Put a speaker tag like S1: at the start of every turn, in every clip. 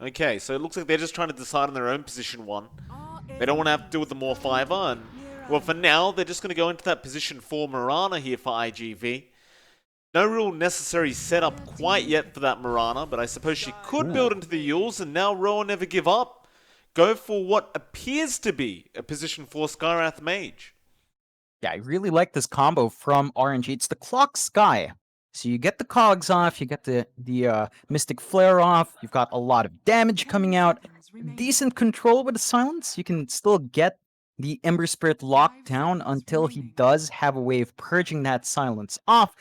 S1: Okay, so it looks like they're just trying to decide on their own position 1. They don't want to have to deal with the more 5er, and well, for now, they're just going to go into that position 4 Mirana here for iG.V. No real necessary setup quite yet for that Mirana, but I suppose she could build into the Yules, and now Roa Never Give Up go for what appears to be a position 4 Skywrath Mage.
S2: Yeah, I really like this combo from RNG. It's the Clock Sky. So you get the cogs off, you get the Mystic Flare off, you've got a lot of damage coming out, decent control with the silence. You can still get the Ember Spirit locked down until he does have a way of purging that silence off.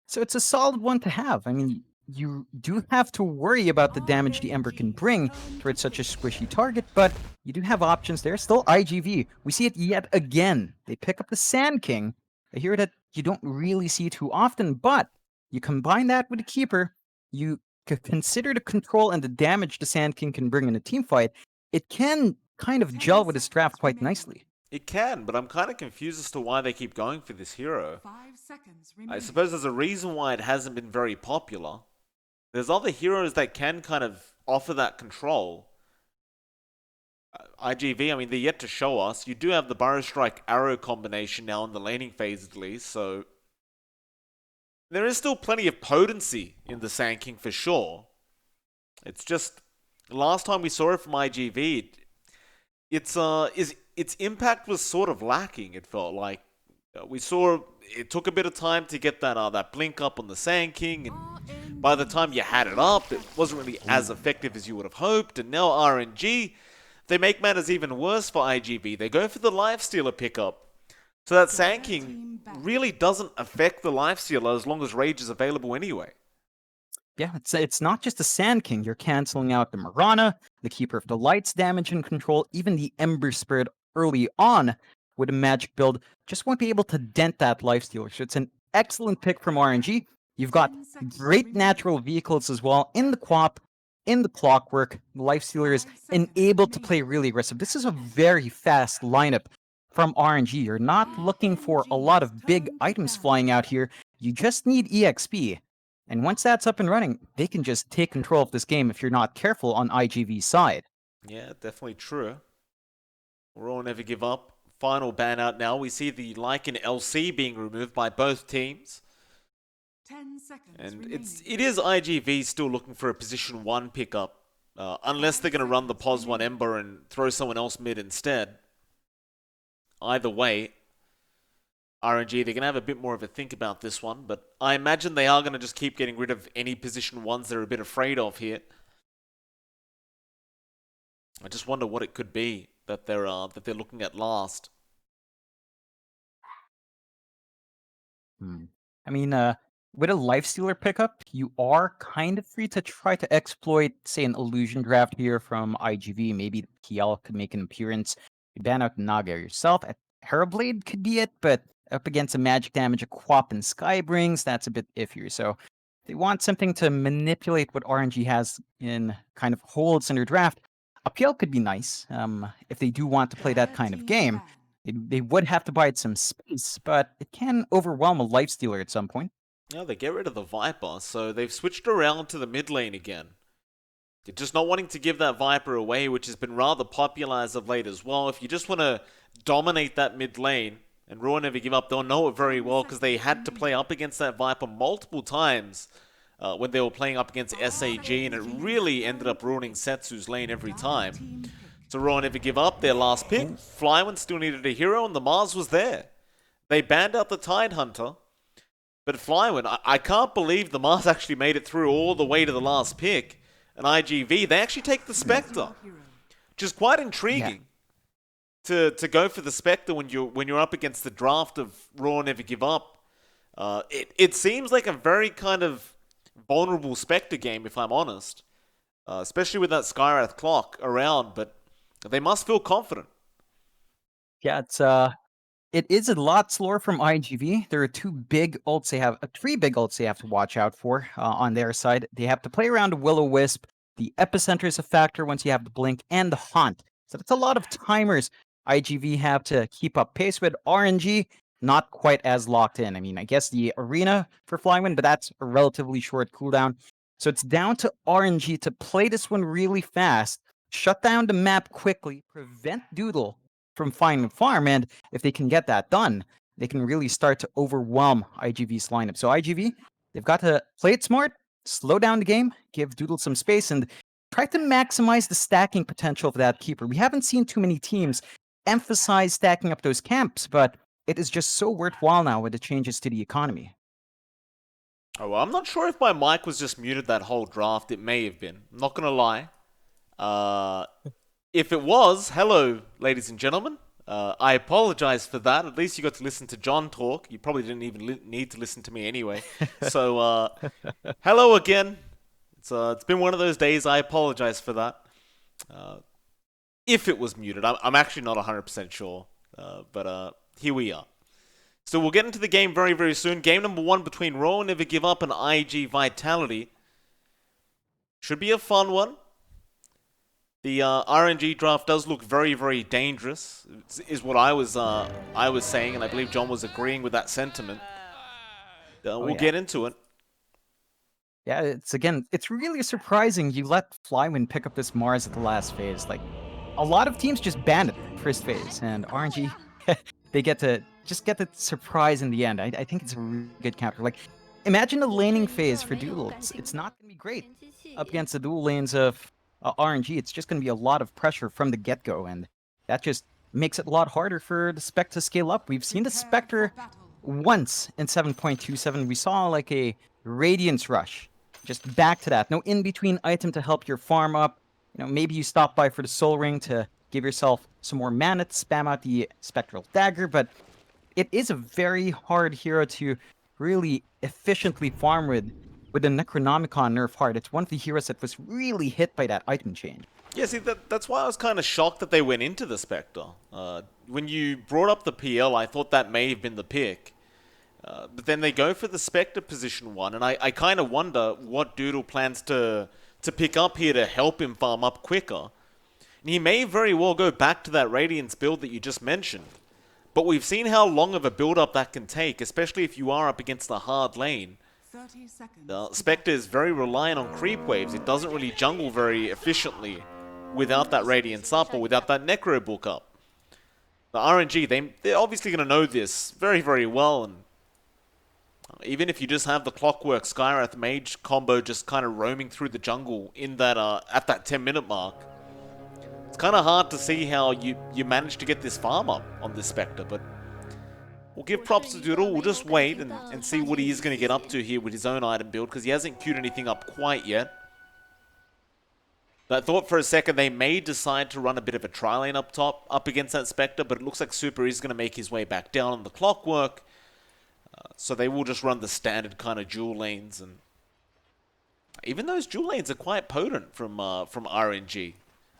S2: So it's a solid one to have. I mean, you do have to worry about the damage the Ember can bring towards such a squishy target, but you do have options there. Still iG.V. We see it yet again. They pick up the Sand King. I hear that you don't really see too often, but you combine that with the Keeper, you consider the control and the damage the Sand King can bring in a team fight, it can kind of gel with his draft quite nicely.
S1: It can, but I'm kind of confused as to why they keep going for this hero. I suppose there's a reason why it hasn't been very popular. There's other heroes that can kind of offer that control. iG.V, I mean, they're yet to show us. You do have the Burrow Strike Arrow combination now in the laning phase at least, so there is still plenty of potency in the Sand King for sure. It's just, last time we saw it from iG.V, its impact was sort of lacking, it felt like. We saw it took a bit of time to get that blink up on the Sand King, and by the time you had it up, it wasn't really as effective as you would have hoped. And now RNG, they make matters even worse for iG.V. They go for the Lifestealer pickup. So that Sand King really doesn't affect the Lifestealer as long as Rage is available anyway.
S2: Yeah, it's not just the Sand King. You're canceling out the Mirana, the Keeper of the Light's damage and control, even the Ember Spirit early on with a magic build just won't be able to dent that Lifestealer. So it's an excellent pick from RNG. You've got great natural vehicles as well in the Quap, in the Clockwork. The Lifestealer is enabled to play really aggressive. This is a very fast lineup from RNG. You're not looking for a lot of big items flying out here. You just need EXP. And once that's up and running, they can just take control of this game if you're not careful on iG.V's side.
S1: Yeah, definitely true. Roa Never Give Up. Final ban out now. We see the Lycan LC being removed by both teams.
S3: 10 seconds
S1: and
S3: remaining.
S1: it is iG.V still looking for a position 1 pickup. Unless they're going to run the POS 1 Ember and throw someone else mid instead. Either way, RNG, they're going to have a bit more of a think about this one, but I imagine they are going to just keep getting rid of any position 1s they're a bit afraid of here. I just wonder what it could be that they're looking at last.
S2: I mean, with a Lifestealer pickup, you are kind of free to try to exploit, say, an Illusion draft here from iG.V. Maybe Kiel could make an appearance. You ban out Naga yourself. Herablade could be it, but up against a magic damage a Quap and Sky brings, that's a bit iffier. So they want something to manipulate what RNG has in kind of holds in their draft. A PL could be nice if they do want to play that kind of game. They would have to buy it some space, but it can overwhelm a Lifestealer at some point.
S1: Yeah, they get rid of the Viper, so they've switched around to the mid lane again. They're just not wanting to give that Viper away, which has been rather popular as of late as well. If you just want to dominate that mid lane, and Roa Never Give Up, they'll know it very well because they had to play up against that Viper multiple times when they were playing up against SAG, and it really ended up ruining Setsu's lane every time. So Roa Never Give Up, their last pick. Flyman still needed a hero, and the Mars was there. They banned out the Tidehunter, but Flyman, I can't believe the Mars actually made it through all the way to the last pick. And iG.V, they actually take the Spectre, which is quite intriguing. To go for the Spectre when you're up against the draft of Roa Never Give Up. It seems like a very kind of vulnerable Spectre game, if I'm honest. Especially with that Skywrath clock around, but they must feel confident.
S2: Yeah, it is a lot slower from iG.V. There are three big ults they have to watch out for on their side. They have to play around a Will-O-Wisp. The Epicenter is a factor once you have the Blink and the Haunt. So that's a lot of timers iG.V have to keep up pace with. RNG, not quite as locked in. I mean, I guess the Arena for Flyman, but that's a relatively short cooldown. So it's down to RNG to play this one really fast, shut down the map quickly, prevent Doodle from finding farm, and if they can get that done, they can really start to overwhelm iG.V's lineup. So iG.V, they've got to play it smart, slow down the game, give Doodle some space, and try to maximize the stacking potential of that keeper. We haven't seen too many teams emphasize stacking up those camps, but it is just so worthwhile now with the changes to the economy.
S1: Oh, well, I'm not sure if my mic was just muted that whole draft. It may have been. I'm not gonna lie. If it was, hello, ladies and gentlemen. I apologize for that. At least you got to listen to John talk. You probably didn't even need to listen to me anyway. So, hello again. It's been one of those days. I apologize for that. If it was muted, I'm actually not 100% sure. But here we are. So we'll get into the game very, very soon. Game number 1 between Raw Never Give Up and iG.Vitality. Should be a fun one. The RNG draft does look very, very dangerous, is what I was saying, and I believe John was agreeing with that sentiment. We'll get into it.
S2: Yeah, it's really surprising you let Flywind pick up this Mars at the last phase. Like, a lot of teams just ban it first phase, and RNG, they get to the surprise in the end. I think it's a really good counter. Like, imagine a laning phase for Doodle. It's not going to be great up against the dual lanes of RNG. It's just going to be a lot of pressure from the get-go, and that just makes it a lot harder for the Spec to scale up. We've seen the Spectre once in 7.27. We saw like a Radiance Rush. Just back to that. No in-between item to help your farm up. You know, maybe you stop by for the Soul Ring to give yourself some more mana to spam out the Spectral Dagger, but it is a very hard hero to really efficiently farm with the Necronomicon nerf hard. It's one of the heroes that was really hit by that item change.
S1: Yeah, see, that's why I was kind of shocked that they went into the Spectre. When you brought up the PL, I thought that may have been the pick. But then they go for the Spectre position 1, and I kind of wonder what Doodle plans to pick up here to help him farm up quicker. And he may very well go back to that Radiance build that you just mentioned. But we've seen how long of a build-up that can take, especially if you are up against a hard lane.
S3: 30 seconds.
S1: Spectre is very reliant on creep waves. It doesn't really jungle very efficiently without that Radiance up or without that Necro book up. The RNG, they're obviously going to know this very, very well, and even if you just have the Clockwork Skywrath Mage combo just kind of roaming through the jungle in that at that 10-minute mark, it's kind of hard to see how you managed to get this farm up on this Spectre, but we'll give props to Doodle. We'll just wait and see what he is going to get up to here with his own item build, because he hasn't queued anything up quite yet. But I thought for a second they may decide to run a bit of a tri-lane up top, up against that Spectre, but it looks like Super is going to make his way back down on the Clockwork. So they will just run the standard kind of dual lanes, and even those dual lanes are quite potent from RNG.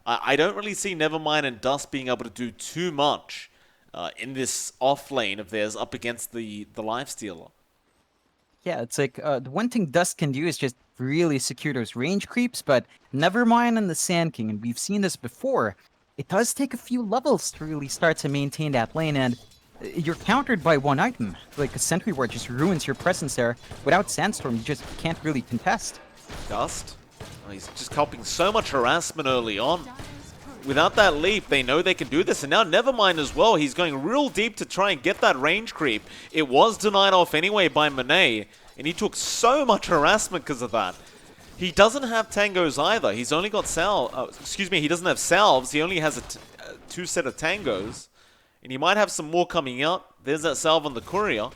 S1: I don't really see Nevermind and Dust being able to do too much in this off lane of theirs up against the Lifestealer.
S2: Yeah, it's like the one thing Dust can do is just really secure those range creeps, but Nevermind and the Sand King, and we've seen this before, it does take a few levels to really start to maintain that lane, and you're countered by one item. Like a Sentry Ward just ruins your presence there. Without Sandstorm, you just can't really contest.
S1: Dust? Oh, he's just helping so much harassment early on. Without that leap, they know they can do this. And now Nevermind as well. He's going real deep to try and get that range creep. It was denied off anyway by Monet, and he took so much harassment because of that. He doesn't have tangos either. He's only got he doesn't have salves. He only has a 2 set of tangos. And he might have some more coming out. There's that salve on the courier.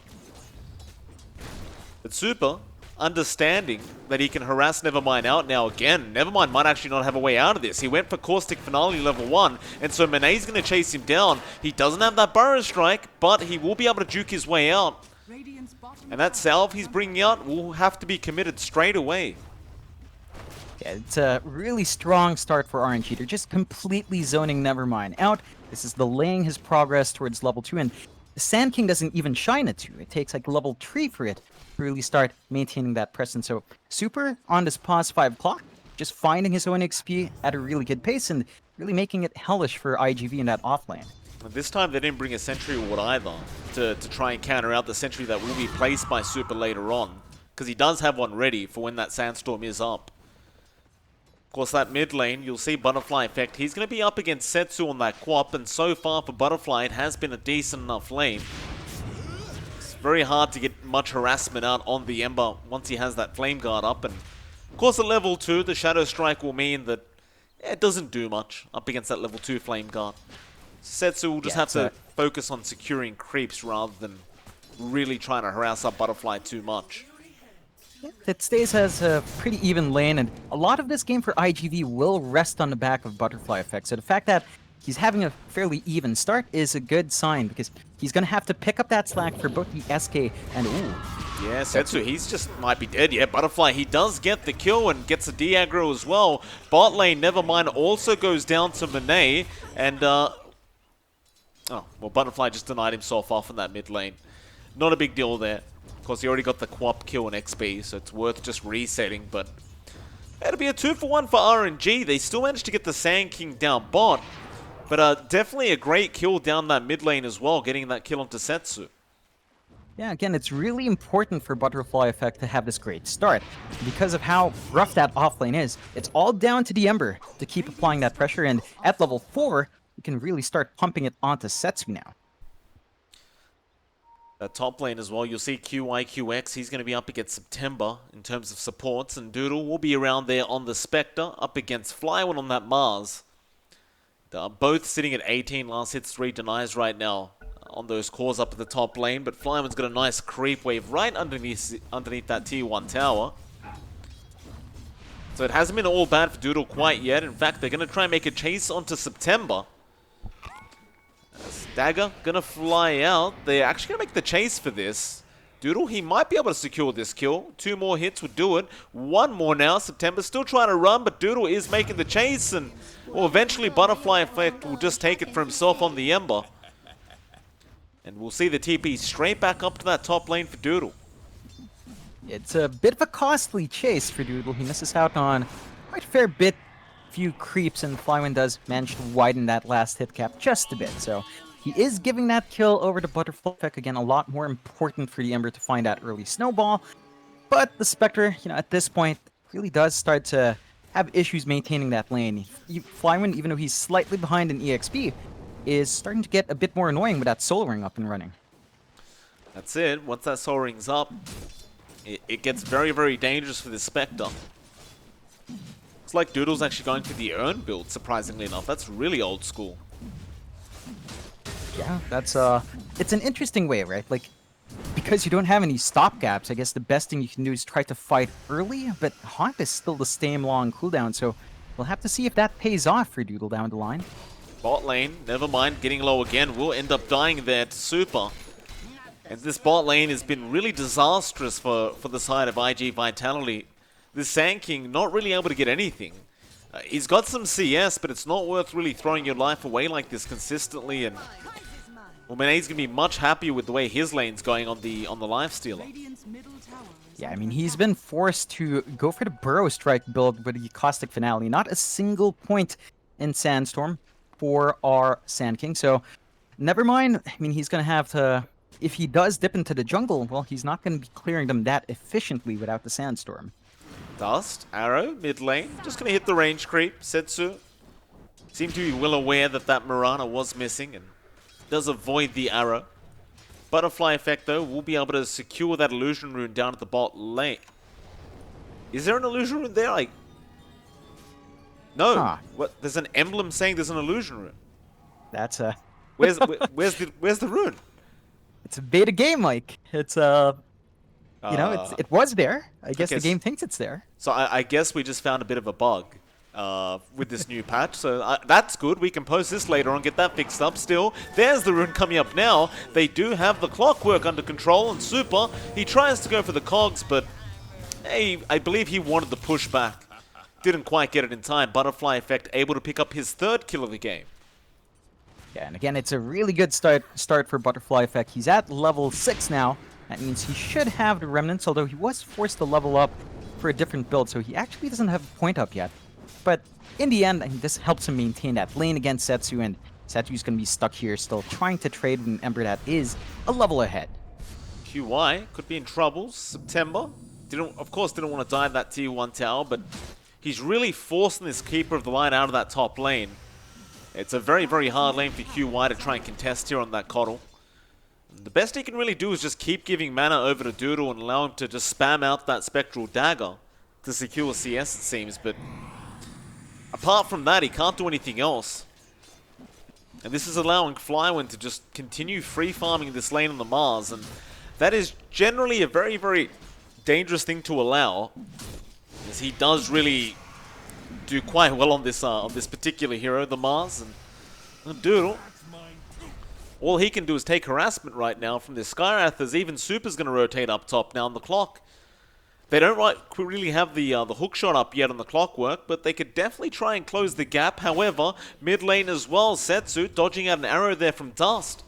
S1: But Super, understanding that he can harass Nevermind out now again, Nevermind might actually not have a way out of this. He went for Caustic Finale level 1, and so Monet's going to chase him down. He doesn't have that Burrow Strike, but he will be able to juke his way out. And that salve he's bringing out will have to be committed straight away.
S2: Yeah, it's a really strong start for RNG. They're just completely zoning Nevermind out. This is delaying his progress towards level 2, and the Sand King doesn't even shine at 2. It takes like level 3 for it to really start maintaining that presence. So Super on this pause 5 clock, just finding his own XP at a really good pace and really making it hellish for iG.V in that offlane.
S1: This time they didn't bring a Sentry Ward either to try and counter out the Sentry that will be placed by Super later on. because he does have one ready for when that Sandstorm is up. Of course, that mid lane, you'll see Butterfly Effect. He's going to be up against Setsu on that Quap, and so far for Butterfly, it has been a decent enough lane. It's very hard to get much harassment out on the Ember once he has that Flame Guard up, and of course at level 2, the Shadow Strike will mean that it doesn't do much up against that level 2 Flame Guard. Setsu will just have to focus on securing creeps rather than really trying to harass up Butterfly too much.
S2: It stays as a pretty even lane, and a lot of this game for iG.V will rest on the back of Butterfly Effect. So the fact that he's having a fairly even start is a good sign, because he's going to have to pick up that slack for both the SK and ooh.
S1: Yeah, Setsu, he's just might be dead. Yeah, Butterfly, he does get the kill and gets a de-aggro as well. Bot lane, Nevermind, also goes down to Monet, and oh, well, Butterfly just denied himself off in that mid lane. Not a big deal there. Of course, he already got the Quap kill and XP, so it's worth just resetting, but it'll be a 2-for-1 for RNG. They still managed to get the Sand King down bot, but definitely a great kill down that mid lane as well, getting that kill onto Setsu.
S2: Yeah, again, it's really important for Butterfly Effect to have this great start. Because of how rough that offlane is, it's all down to the Ember to keep applying that pressure, and at level 4, you can really start pumping it onto Setsu now.
S1: Top lane as well, you'll see QIQX, he's going to be up against September in terms of supports, and Doodle will be around there on the Spectre, up against Flyone on that Mars. They're both sitting at 18 last hits, 3 denies right now on those cores up at the top lane, but Flyone's got a nice creep wave right underneath that T1 tower. So it hasn't been all bad for Doodle quite yet. In fact, they're going to try and make a chase onto September. Dagger gonna fly out. They're actually gonna make the chase for this. Doodle, he might be able to secure this kill. 2 more hits would do it. 1 more now. September's still trying to run, but Doodle is making the chase, and well, eventually Butterfly Effect will just take it for himself on the Ember. And we'll see the TP straight back up to that top lane for Doodle.
S2: It's a bit of a costly chase for Doodle. He misses out on quite a fair bit. Few creeps, and Flyone does manage to widen that last hit cap just a bit. So he is giving that kill over to Butterfly Effect. Again, a lot more important for the Ember to find that early snowball. But the Spectre, at this point, really does start to have issues maintaining that lane. Flyone, even though he's slightly behind in EXP, is starting to get a bit more annoying with that Soul Ring up and running.
S1: That's it. Once that Soul Ring's up, it gets very, very dangerous for the Spectre. It's like Doodle's actually going for the Urn build, surprisingly enough. That's really old school.
S2: Yeah, that's it's an interesting way, right? Like, because you don't have any stopgaps, I guess the best thing you can do is try to fight early, but Haunt is still the same long cooldown, so we'll have to see if that pays off for Doodle down the line.
S1: Bot lane, Nevermind, getting low again, will end up dying there to Super. And this bot lane has been really disastrous for the side of iG.Vitality. The Sand King not really able to get anything. He's got some CS, but it's not worth really throwing your life away like this consistently. And well, Manet's gonna be much happier with the way his lane's going on the lifestealer.
S2: Yeah, I mean, he's been forced to go for the Burrow Strike build with the Caustic Finale. Not a single point in Sandstorm for our Sand King. So, never mind. I mean, he's gonna have to. If he does dip into the jungle, well, he's not going to be clearing them that efficiently without the Sandstorm.
S1: Dust, Arrow, mid lane. Just going to hit the range creep. Setsu seemed to be well aware that that Mirana was missing and does avoid the Arrow. Butterfly Effect, though, will be able to secure that Illusion Rune down at the bot lane. Is there an Illusion Rune there? No.
S2: Huh.
S1: What? There's an emblem saying there's an Illusion Rune.
S2: That's a...
S1: Where's the rune?
S2: It's a beta game, Mike. It's it was there. I guess the game thinks it's there.
S1: So I guess we just found a bit of a bug with this new patch. So that's good. We can post this later on, get that fixed up. Still, there's the rune coming up now. They do have the clockwork under control, and Super, he tries to go for the cogs, but hey, I believe he wanted the pushback. Didn't quite get it in time. Butterfly Effect able to pick up his 3rd kill of the game.
S2: Yeah, and again, it's a really good start for Butterfly Effect. He's at level 6 now. That means he should have the Remnants, although he was forced to level up for a different build, so he actually doesn't have a point up yet. But in the end, I mean, this helps him maintain that lane against Setsu, and Setsu's going to be stuck here still trying to trade with an Ember that is a level ahead.
S1: QY could be in trouble. September Of course, didn't want to die in that tier 1 tower, but he's really forcing this Keeper of the Light out of that top lane. It's a very, very hard lane for QY to try and contest here on that Coddle. The best he can really do is just keep giving mana over to Doodle and allow him to just spam out that Spectral Dagger to secure CS, it seems, but apart from that, he can't do anything else. And this is allowing Flywind to just continue free farming this lane on the Mars, and that is generally a very, very dangerous thing to allow, as he does really do quite well on this particular hero, the Mars, and Doodle. All he can do is take harassment right now from this Skywrath, as even Super's going to rotate up top now on the clock. They don't really have the hook shot up yet on the clockwork, but they could definitely try and close the gap. However, mid lane as well, Setsu dodging out an arrow there from Dust.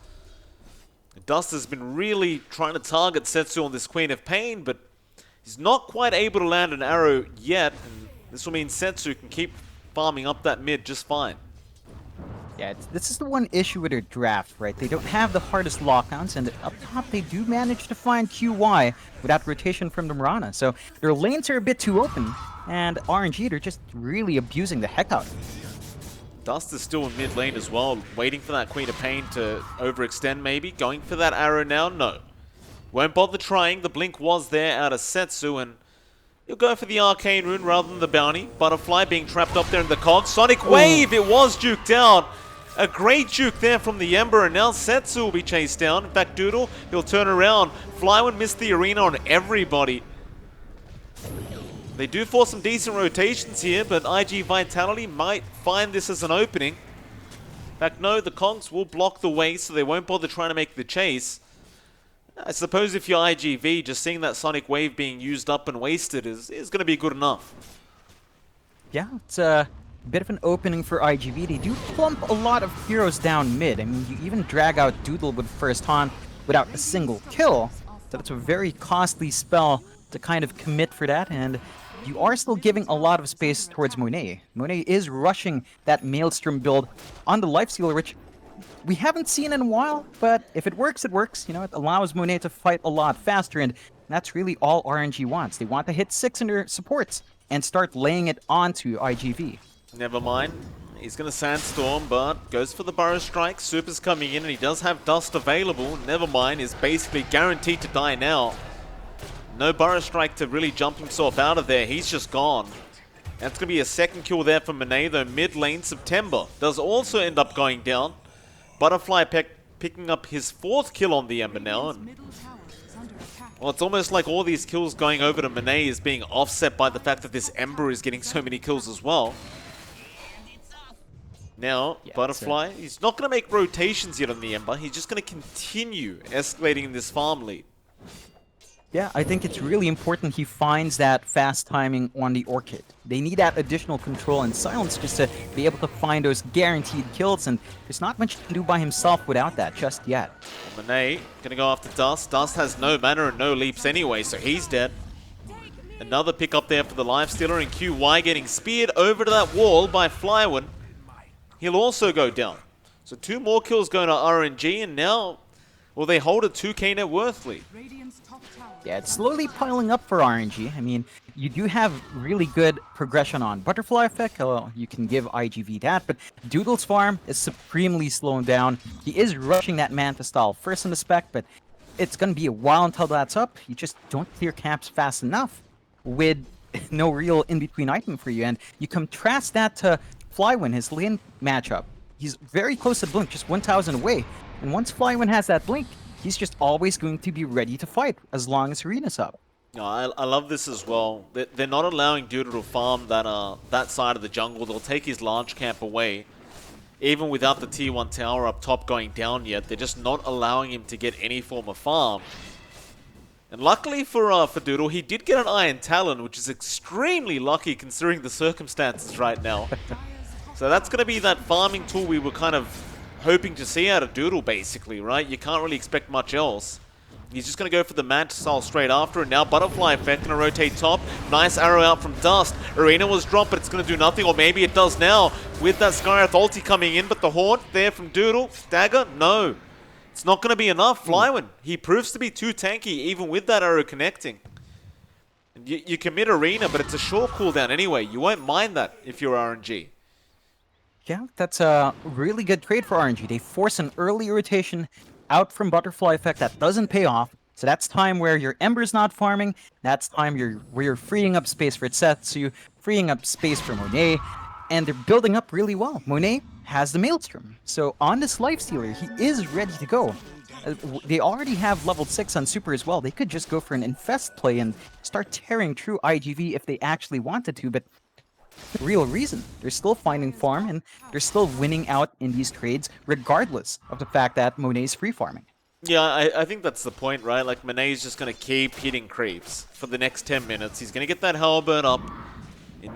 S1: Dust has been really trying to target Setsu on this Queen of Pain, but he's not quite able to land an arrow yet, and this will mean Setsu can keep farming up that mid just fine.
S2: Yeah, this is the one issue with their draft, right? They don't have the hardest lockdowns, and up top they do manage to find QY without rotation from the Mirana. So their lanes are a bit too open, and RNG, they're just really abusing the heck out of it.
S1: Dust is still in mid lane as well, waiting for that Queen of Pain to overextend maybe. Going for that arrow now, no. Won't bother trying, the blink was there out of Setsu, and he'll go for the Arcane Rune rather than the Bounty. Butterfly being trapped up there in the cog. Sonic Wave, it was juked out. A great juke there from the Ember, and now Setsu will be chased down. In fact, Doodle, he'll turn around. Flywind missed the arena on everybody. They do force some decent rotations here, but iG.Vitality might find this as an opening. In fact, no, the Kongs will block the way, so they won't bother trying to make the chase. I suppose if you're iG.V, just seeing that Sonic Wave being used up and wasted is going to be good enough.
S2: Yeah, it's a bit of an opening for iG.V. They do plump a lot of heroes down mid. I mean, you even drag out Doodle with first haunt without a single kill. So it's a very costly spell to kind of commit for that, and you are still giving a lot of space towards Monet. Monet is rushing that Maelstrom build on the Lifestealer, which we haven't seen in a while, but if it works, it works. You know, it allows Monet to fight a lot faster, and that's really all RNG wants. They want to hit 6 in their supports and start laying it onto iG.V.
S1: Never mind. He's going to Sandstorm, but goes for the Burrow Strike. Super's coming in, and he does have Dust available. Never mind, is basically guaranteed to die now. No Burrow Strike to really jump himself out of there. He's just gone. That's going to be a second kill there for Monet, though mid lane September does also end up going down. Butterfly picking up his 4th kill on the Ember now. And, well, it's almost like all these kills going over to Monet is being offset by the fact that this Ember is getting so many kills as well. Now, yeah, Butterfly, he's not going to make rotations yet on the Ember. He's just going to continue escalating in this farm lead.
S2: Yeah, I think it's really important he finds that fast timing on the Orchid. They need that additional control and silence just to be able to find those guaranteed kills, and there's not much he can do by himself without that just yet.
S1: Monet going to go after Dust. Dust has no mana and no leaps anyway, so he's dead. Another pick up there for the Lifestealer, and QY getting speared over to that wall by Flywind. He'll also go down. So 2 more kills going to RNG, and now, well, they hold a 2k net worth lead.
S2: Yeah, it's slowly piling up for RNG. I mean, you do have really good progression on Butterfly Effect. Well, you can give iG.V that, but Doodle's farm is supremely slowing down. He is rushing that Manta style first in the spec, but it's going to be a while until that's up. You just don't clear caps fast enough with no real in-between item for you. And you contrast that to Flywind, his lane matchup. He's very close to Blink, just 1,000 away. And once Flywind has that Blink, he's just always going to be ready to fight as long as Arena's up.
S1: No, I love this as well. They're not allowing Doodle to farm that side of the jungle. They'll take his large camp away. Even without the tier 1 tower up top going down yet, they're just not allowing him to get any form of farm. And luckily for Doodle, he did get an Iron Talon, which is extremely lucky considering the circumstances right now. So that's going to be that farming tool we were kind of hoping to see out of Doodle, basically, right? You can't really expect much else. He's just going to go for the Manta style straight after, and now Butterfly Effect going to rotate top. Nice arrow out from Dust. Arena was dropped, but it's going to do nothing, or maybe it does now with that Skywrath ulti coming in, but the Haunt there from Doodle. Dagger? No. It's not going to be enough. Flywind, he proves to be too tanky, even with that arrow connecting. You commit Arena, but it's a short cooldown anyway. You won't mind that if you're RNG.
S2: Yeah, that's a really good trade for RNG. They force an early rotation out from Butterfly Effect that doesn't pay off. So that's time where your Ember's not farming. That's time where you're freeing up space for Setsu, freeing up space for Monet, and they're building up really well. Monet has the Maelstrom. So on this Lifestealer, he is ready to go. They already have level 6 on Super as well. They could just go for an Infest play and start tearing through iG.V if they actually wanted to, but real reason. They're still finding farm, and they're still winning out in these trades, regardless of the fact that Monet's free farming.
S1: Yeah, I think that's the point, right? Like, Monet's just going to keep hitting creeps for the next 10 minutes. He's going to get that halberd up.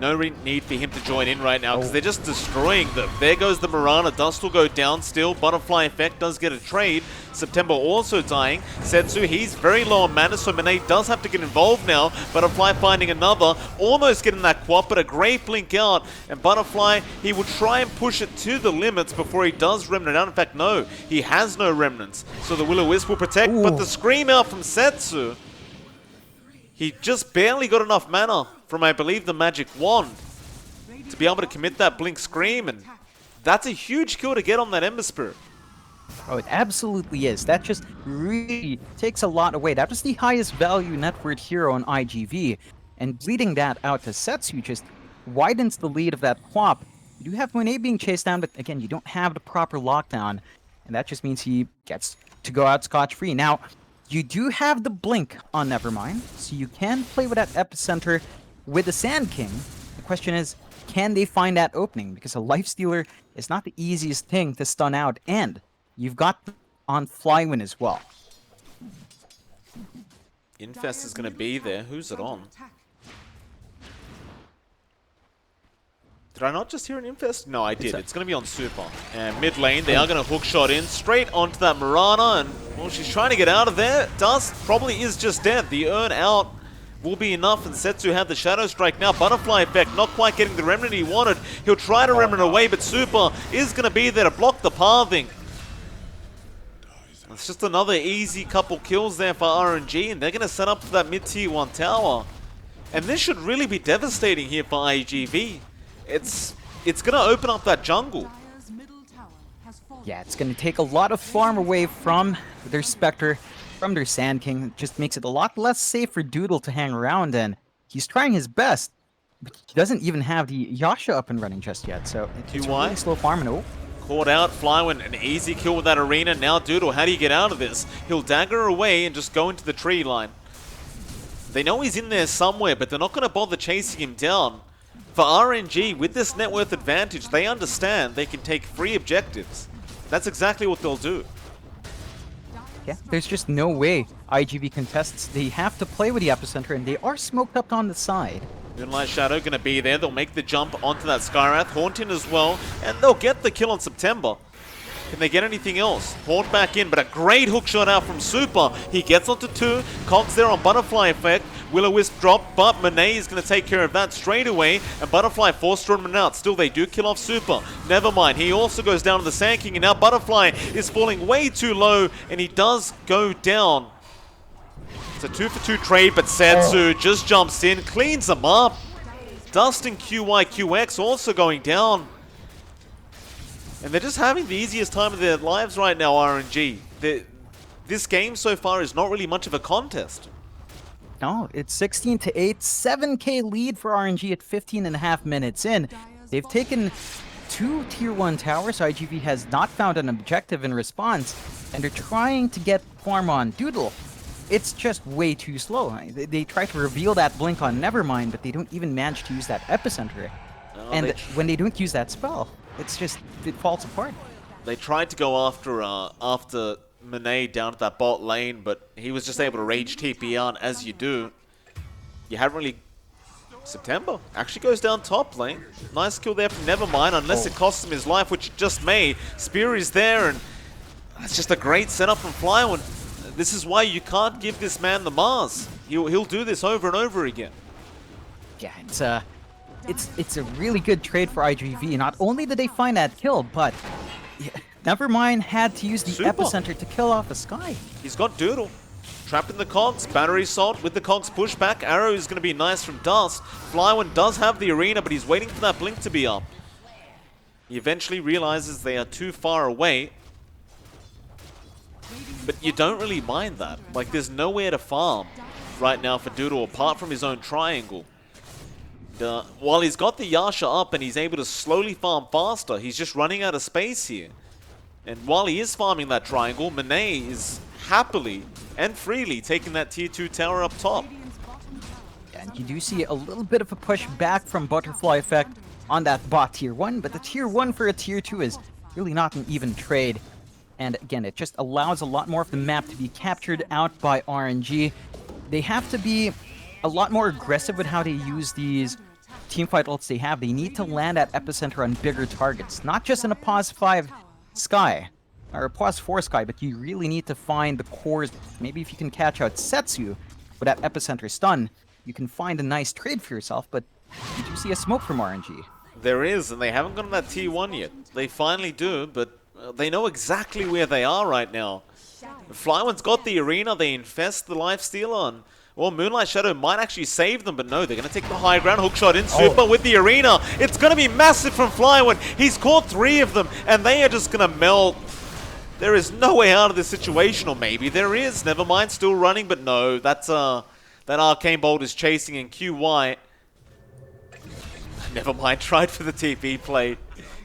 S1: No need for him to join in right now because they're just destroying them. There goes the Mirana. Dust will go down still. Butterfly Effect does get a trade. September also dying. Setsu, he's very low on mana, so Monet does have to get involved now. Butterfly finding another. Almost getting that quap, but a great blink out. And Butterfly, he will try and push it to the limits before he does Remnant out. In fact, no, he has no Remnants. So the Will-O-Wisp will protect, but the Scream out from Setsu. He just barely got enough mana from, I believe, the Magic Wand to be able to commit that Blink Scream, and that's a huge kill to get on that Ember Spirit.
S2: Oh, it absolutely is. That just really takes a lot away. That was the highest value net worth hero on iG.V, and bleeding that out to Setsu just widens the lead of that Quap. You do have Monet being chased down, but again, you don't have the proper lockdown, and that just means he gets to go out scotch-free. Now, you do have the Blink on Nevermind, so you can play with that Epicenter with the Sand King. The question is, can they find that opening? Because a Lifestealer is not the easiest thing to stun out, and you've got on Flywin as well.
S1: Infest is going to be there. Who's it on? Did I not just hear an Infest? No, I did. It's going to be on Super. And mid lane, they are going to hook shot in straight onto that Mirana. And, well, she's trying to get out of there. Dust probably is just dead. The Urn out will be enough. And Setsu had the Shadow Strike now. Butterfly Effect not quite getting the Remnant he wanted. He'll try to Remnant away, but Super is going to be there to block the pathing. It's just another easy couple kills there for RNG. And they're going to set up for that mid-tier 1 tower. And this should really be devastating here for iG.V. It's going to open up that jungle.
S2: Yeah, it's going to take a lot of farm away from their Spectre, from their Sand King. It just makes it a lot less safe for Doodle to hang around, and he's trying his best, but he doesn't even have the Yasha up and running just yet, so it's really slow farming. Oh.
S1: Caught out, Flywin, an easy kill with that Arena. Now Doodle, how do you get out of this? He'll dagger away and just go into the tree line. They know he's in there somewhere, but they're not going to bother chasing him down. For RNG, with this net worth advantage, they understand they can take free objectives. That's exactly what they'll do.
S2: Yeah, there's just no way iG.V contests. They have to play with the Epicenter, and they are smoked up on the side.
S1: Moonlight Shadow going to be there. They'll make the jump onto that Skyrath. Haunting as well, and they'll get the kill on September. Can they get anything else? Haunt back in, but a great hook shot out from Super. He gets onto 2. Cogs there on Butterfly Effect. Will-O-Wisp drop, but Monet is going to take care of that straight away. And Butterfly forced to run out. Still, they do kill off Super. Never mind. He also goes down to the Sand King, and now Butterfly is falling way too low, and he does go down. It's a 2-for-2 trade, but Setsu just jumps in, cleans them up. Dust and QYQX also going down. And they're just having the easiest time of their lives right now, RNG. This game so far is not really much of a contest.
S2: No, it's 16-8, 7k lead for RNG at 15.5 minutes in. They've taken 2 tier 1 towers. iG.V has not found an objective in response, and they're trying to get farm on Doodle. It's just way too slow. They try to reveal that blink on Nevermind, but they don't even manage to use that Epicenter. And when they don't use that spell, it's just, it falls apart.
S1: They tried to go after Monet down at that bot lane, but he was just able to rage TP on, as you do. You haven't really... September actually goes down top lane. Nice kill there from Nevermind, unless it costs him his life, which it just may. Spear is there, and that's just a great setup from Flywin. This is why you can't give this man the Mars. He'll do this over and over again.
S2: Yeah, it's a really good trade for iG.V. Not only did they find that kill, but Nevermind had to use the Epicenter to kill off the Sky.
S1: He's got Doodle. Trapping the Cogs, Battery Assault with the Cogs pushback. Arrow is going to be nice from Dust. Flyone does have the arena, but he's waiting for that blink to be up. He eventually realizes they are too far away. But you don't really mind that. Like, there's nowhere to farm right now for Doodle apart from his own triangle. While he's got the Yasha up and he's able to slowly farm faster, he's just running out of space here. And while he is farming that triangle, Monet is happily and freely taking that tier 2 tower up top.
S2: And you do see a little bit of a push back from Butterfly Effect on that bot tier 1, but the tier 1 for a tier 2 is really not an even trade. And again, it just allows a lot more of the map to be captured out by RNG. They have to be a lot more aggressive with how they use these teamfight ults they have. They need to land at epicenter on bigger targets, not just in a pause 5 sky, or a pause 4 sky, but you really need to find the cores. Maybe if you can catch out Setsu with that epicenter stun, you can find a nice trade for yourself, but you do see a smoke from RNG.
S1: There is, and they haven't gotten that tier 1 yet. They finally do, but they know exactly where they are right now. Flyone's got the arena, they infest the lifestealer, and well, Moonlight Shadow might actually save them, but no, they're going to take the high ground. Hookshot in super with the arena. It's going to be massive from Flyone. He's caught 3 of them, and they are just going to melt. There is no way out of this situation, or maybe there is. Never mind, still running, but no, that's that Arcane Bolt is chasing in QY. Never mind, tried for the TP plate.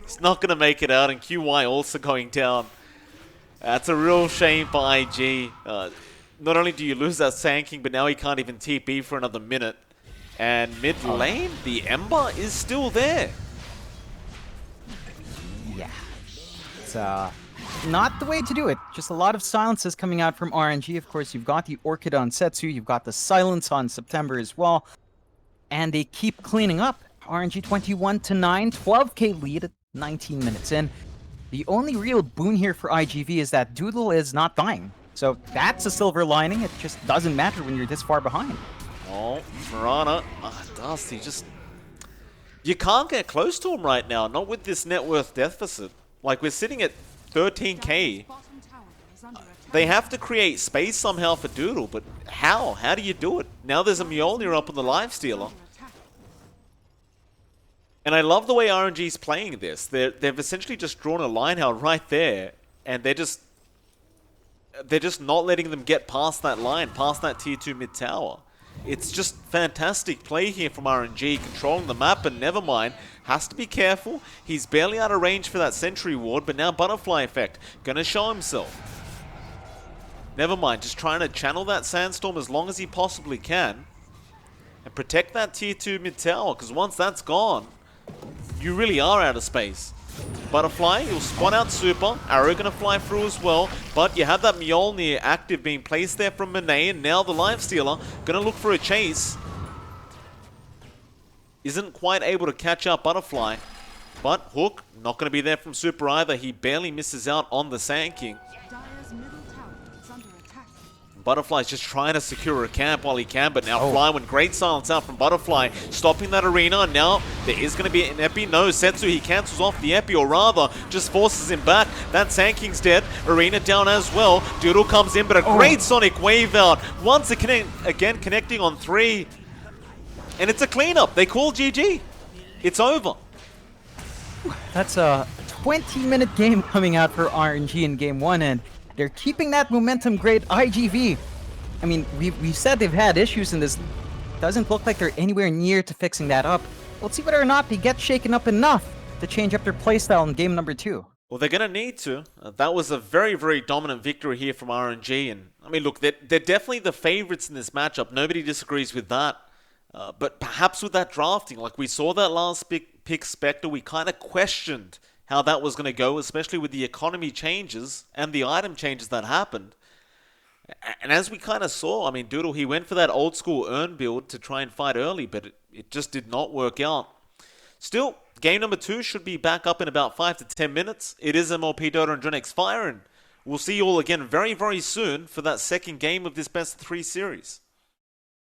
S1: He's not going to make it out, and QY also going down. That's a real shame for IG. Not only do you lose that Sand King, but now he can't even TP for another minute. And mid lane, the Ember is still there.
S2: Yeah. It's not the way to do it. Just a lot of silences coming out from RNG. Of course, you've got the Orchid on Setsu, you've got the Silence on September as well. And they keep cleaning up. RNG 21-9, 12k lead at 19 minutes in. The only real boon here for iG.V is that Doodle is not dying. So that's a silver lining. It just doesn't matter when you're this far behind.
S1: Oh, Mirana. Dusty, just... You can't get close to him right now, not with this net worth deficit. Like, we're sitting at 13k. They have to create space somehow for Doodle, but how? How do you do it? Now there's a Mjolnir up on the Lifestealer. And I love the way RNG's playing this. They've essentially just drawn a line out right there, and they're just not letting them get past that line, past that tier 2 mid tower. It's just fantastic play here from RNG, controlling the map, and never mind, has to be careful. He's barely out of range for that sentry ward, but now Butterfly Effect, gonna show himself. Never mind, just trying to channel that Sandstorm as long as he possibly can, and protect that tier 2 mid tower, because once that's gone, you really are out of space. Butterfly, he'll spawn out super. Arrow gonna fly through as well. But you have that Mjolnir active being placed there from Monet, and now the Lifestealer gonna look for a chase. Isn't quite able to catch up Butterfly. But Hook, not gonna be there from super either. He barely misses out on the Sand King. Butterfly's just trying to secure a camp while he can, but now Flyone, great silence out from Butterfly, stopping that arena. Now there is going to be an Epi. No, Setsu, he cancels off the Epi, or rather, just forces him back. That Sand King's dead. Arena down as well. Doodle comes in, but a great Sonic Wave out. Once again connecting on 3. And it's a cleanup. They call GG. It's over.
S2: That's a 20-minute game coming out for RNG in game 1, and they're keeping that momentum great. iG.V, I mean, we've said they've had issues in this. Doesn't look like they're anywhere near to fixing that up. Let's see whether or not they get shaken up enough to change up their playstyle in game number 2.
S1: Well, they're going to need to. That was a very, very dominant victory here from RNG. And, I mean, look, they're definitely the favorites in this matchup. Nobody disagrees with that. But perhaps with that drafting, like we saw that last pick Spectre, we kind of questioned how that was going to go, especially with the economy changes and the item changes that happened. And as we kind of saw, I mean, Doodle, he went for that old school earn build to try and fight early, but it just did not work out. Still, game number 2 should be back up in about 5 to 10 minutes. It is MLP Dota and johnxfire, and we'll see you all again very, very soon for that second game of this best of 3 series.